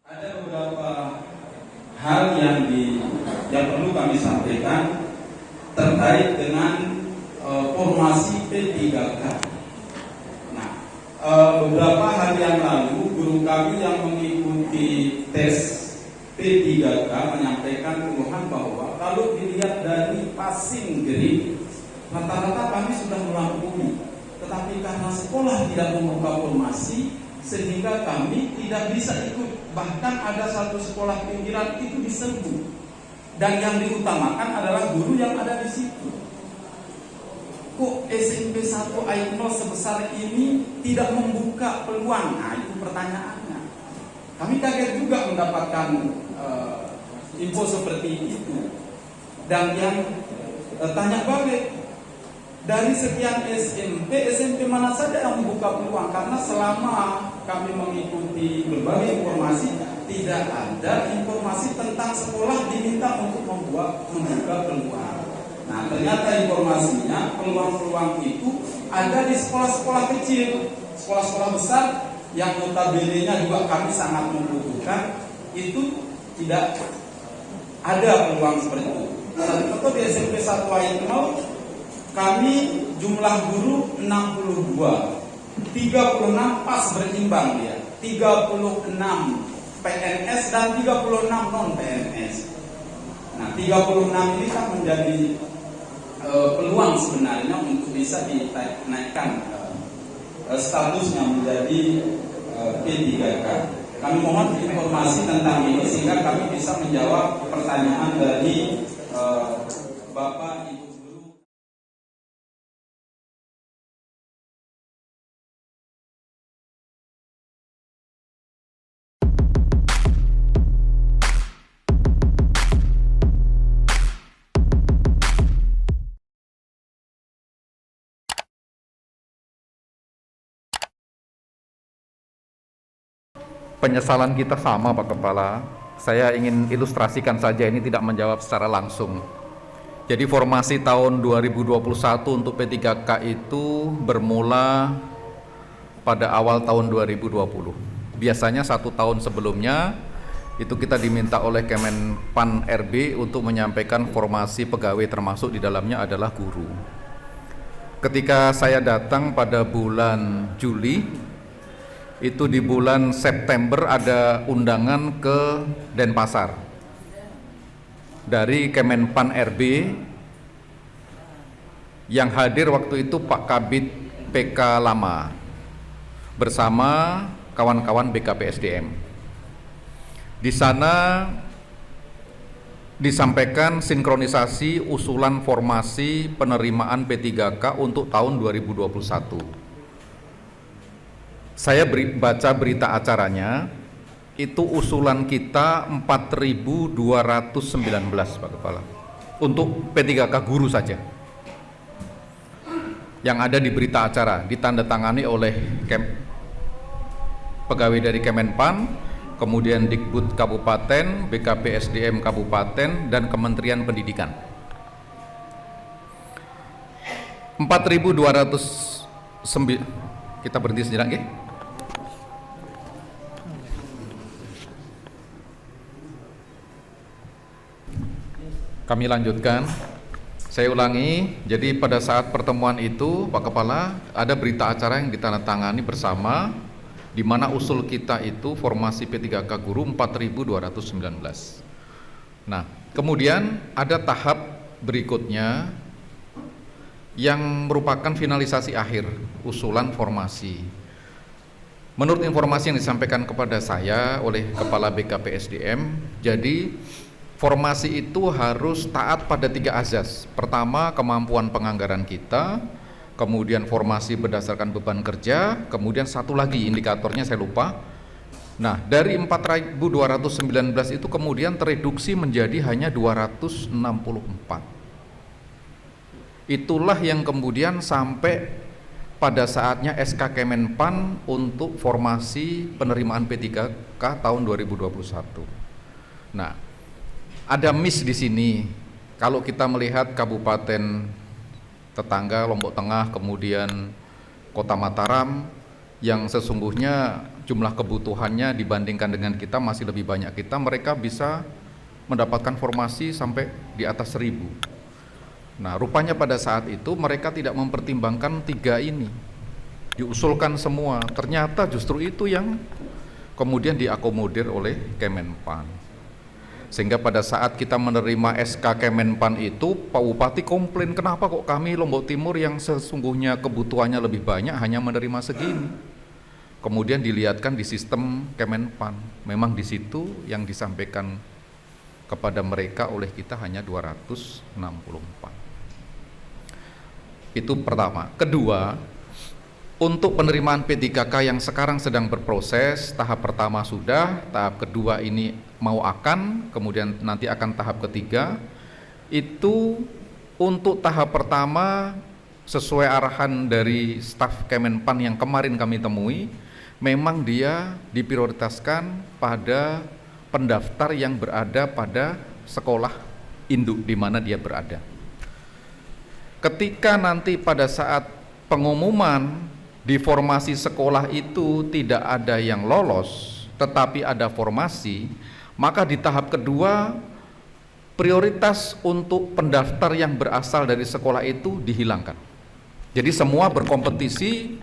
Ada beberapa hal yang perlu kami sampaikan terkait dengan formasi P3K. Nah, beberapa hari yang lalu guru kami yang mengikuti tes P3K menyampaikan keluhan bahwa kalau dilihat dari passing grade rata-rata kami sudah melampaui, tetapi karena sekolah tidak membuka formasi sehingga kami tidak bisa ikut. Bahkan ada satu sekolah pinggiran itu diserbu, dan yang diutamakan adalah guru yang ada di situ. Kok SMP 1 AIK 0 sebesar ini tidak membuka peluang? Nah, itu pertanyaannya. Kami kaget juga mendapatkan info seperti itu. Dan yang tanya balik, dari sekian SMP mana saja yang membuka peluang? Karena selama kami mengikuti berbagai informasi, tidak ada informasi tentang sekolah diminta untuk membuka peluang. Nah, ternyata informasinya peluang-peluang itu ada di sekolah-sekolah kecil. Sekolah-sekolah besar yang notabene-nya juga kami sangat membutuhkan, itu tidak ada peluang seperti itu. Contoh di SMP 1 AIK 0 kami jumlah guru 62, 36 pas berimbang dia, 36 PNS dan 36 non PNS. Nah, 36 ini kan menjadi peluang sebenarnya untuk bisa dinaikkan statusnya menjadi P3K. Kami mohon informasi tentang ini sehingga kami bisa menjawab pertanyaan dari Bapak Ibu. Penyesalan kita sama, Pak Kepala. Saya ingin ilustrasikan saja, ini tidak menjawab secara langsung. Jadi formasi tahun 2021 untuk P3K itu bermula pada awal tahun 2020. Biasanya 1 tahun sebelumnya itu kita diminta oleh Kemenpan RB untuk menyampaikan formasi pegawai, termasuk di dalamnya adalah guru. Ketika saya datang pada bulan Juli, itu di bulan September ada undangan ke Denpasar dari Kemenpan RB. Yang hadir waktu itu Pak Kabid PK lama bersama kawan-kawan BKPSDM. Di sana disampaikan sinkronisasi usulan formasi penerimaan P3K untuk tahun 2021. Saya baca berita acaranya, itu usulan kita 4.219, Pak Kepala, untuk P3K guru saja. Yang ada di berita acara, ditandatangani oleh pegawai dari Kemenpan, kemudian Dikbud Kabupaten, BKPSDM Kabupaten, dan Kementerian Pendidikan. 4.209, kita berhenti sejenak ya. Kami lanjutkan. Saya ulangi, jadi pada saat pertemuan itu Pak Kepala, ada berita acara yang ditandatangani bersama, di mana usul kita itu formasi P3K guru 4.219. Nah, kemudian ada tahap berikutnya yang merupakan finalisasi akhir usulan formasi. Menurut informasi yang disampaikan kepada saya oleh Kepala BKPSDM, jadi formasi itu harus taat pada 3 azas. Pertama, kemampuan penganggaran kita, kemudian formasi berdasarkan beban kerja, kemudian satu lagi indikatornya saya lupa. Nah, dari 4.219 itu kemudian tereduksi menjadi hanya 264. Itulah yang kemudian sampai pada saatnya SK Kemenpan untuk formasi penerimaan P3K tahun 2021. Nah, ada miss di sini. Kalau kita melihat kabupaten tetangga Lombok Tengah, kemudian Kota Mataram, yang sesungguhnya jumlah kebutuhannya dibandingkan dengan kita masih lebih banyak kita, mereka bisa mendapatkan formasi sampai di atas 1000. Nah, rupanya pada saat itu mereka tidak mempertimbangkan 3 ini, diusulkan semua, ternyata justru itu yang kemudian diakomodir oleh Kemenpan. Sehingga pada saat kita menerima SK Kemenpan itu, Pak Bupati komplain, kenapa kok kami Lombok Timur yang sesungguhnya kebutuhannya lebih banyak hanya menerima segini. Kemudian dilihatkan di sistem Kemenpan, memang di situ yang disampaikan kepada mereka oleh kita hanya 264. Itu pertama. Kedua, untuk penerimaan P3K yang sekarang sedang berproses, tahap pertama sudah, tahap kedua ini mau akan, kemudian nanti akan tahap ketiga. Itu untuk tahap pertama sesuai arahan dari staf Kemenpan yang kemarin kami temui, memang dia diprioritaskan pada pendaftar yang berada pada sekolah induk di mana dia berada. Ketika nanti pada saat pengumuman di formasi sekolah itu tidak ada yang lolos, tetapi ada formasi, maka di tahap kedua prioritas untuk pendaftar yang berasal dari sekolah itu dihilangkan. Jadi semua berkompetisi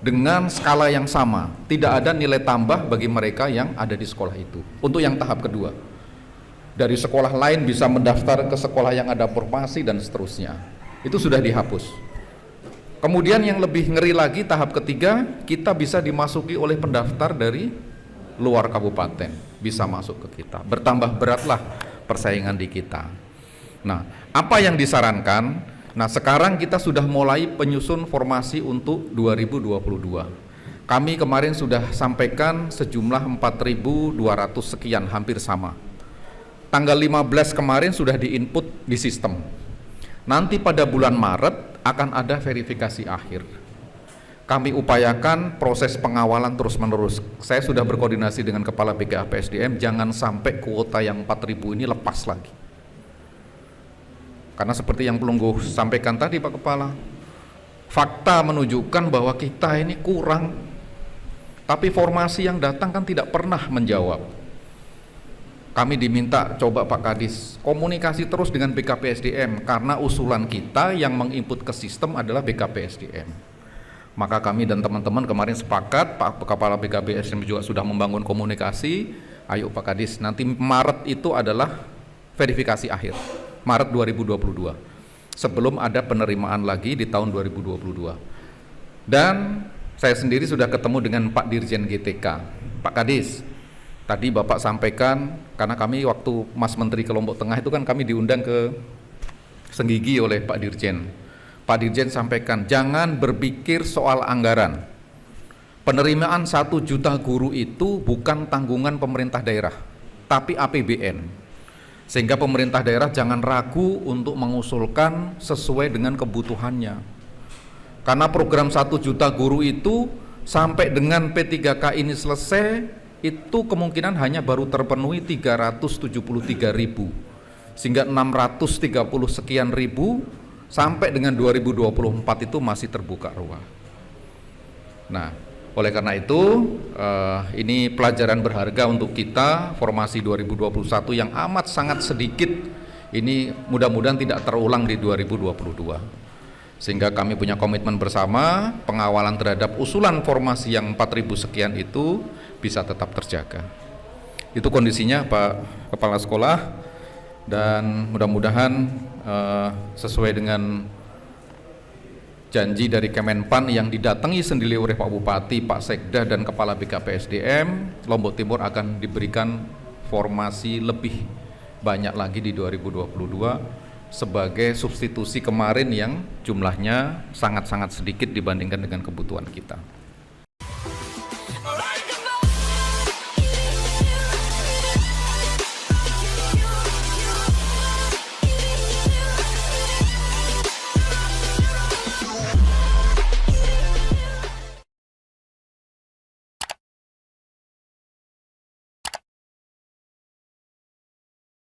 dengan skala yang sama, tidak ada nilai tambah bagi mereka yang ada di sekolah itu. Untuk yang tahap kedua, dari sekolah lain bisa mendaftar ke sekolah yang ada formasi dan seterusnya, itu sudah dihapus. Kemudian yang lebih ngeri lagi, tahap ketiga, kita bisa dimasuki oleh pendaftar dari luar kabupaten, bisa masuk ke kita, bertambah beratlah persaingan di kita. Nah, apa yang disarankan? Nah, sekarang kita sudah mulai penyusun formasi untuk 2022. Kami kemarin sudah sampaikan sejumlah 4.200 sekian, hampir sama. Tanggal 15 kemarin sudah diinput di sistem. Nanti pada bulan Maret akan ada verifikasi akhir. Kami upayakan proses pengawalan terus-menerus. Saya sudah berkoordinasi dengan Kepala BKPSDM, jangan sampai kuota yang 4.000 ini lepas lagi. Karena seperti yang Pelungguh sampaikan tadi Pak Kepala, fakta menunjukkan bahwa kita ini kurang, tapi formasi yang datang kan tidak pernah menjawab. Kami diminta coba Pak Kadis komunikasi terus dengan BKPSDM, karena usulan kita yang menginput ke sistem adalah BKPSDM. Maka kami dan teman-teman kemarin sepakat, Pak Kepala BKPSDM juga sudah membangun komunikasi. Ayo Pak Kadis, nanti Maret itu adalah verifikasi akhir, Maret 2022, sebelum ada penerimaan lagi di tahun 2022. Dan saya sendiri sudah ketemu dengan Pak Dirjen GTK. Pak Kadis, tadi Bapak sampaikan, karena kami waktu Mas Menteri ke Lombok Tengah itu kan kami diundang ke Senggigi oleh Pak Dirjen. Pak Dirjen sampaikan, jangan berpikir soal anggaran. Penerimaan 1 juta guru itu bukan tanggungan pemerintah daerah, tapi APBN. Sehingga pemerintah daerah jangan ragu untuk mengusulkan sesuai dengan kebutuhannya. Karena program 1 juta guru itu sampai dengan P3K ini selesai, itu kemungkinan hanya baru terpenuhi 373.000, sehingga 630 sekian ribu sampai dengan 2024 itu masih terbuka ruang. Nah, oleh karena itu ini pelajaran berharga untuk kita, formasi 2021 yang amat sangat sedikit ini mudah-mudahan tidak terulang di 2022. Sehingga kami punya komitmen bersama, pengawalan terhadap usulan formasi yang 4.000 sekian itu bisa tetap terjaga. Itu kondisinya Pak Kepala Sekolah, dan mudah-mudahan sesuai dengan janji dari Kemenpan yang didatangi sendiri oleh Pak Bupati, Pak Sekda, dan Kepala BKPSDM, Lombok Timur akan diberikan formasi lebih banyak lagi di 2022 sebagai substitusi kemarin yang jumlahnya sangat-sangat sedikit dibandingkan dengan kebutuhan kita.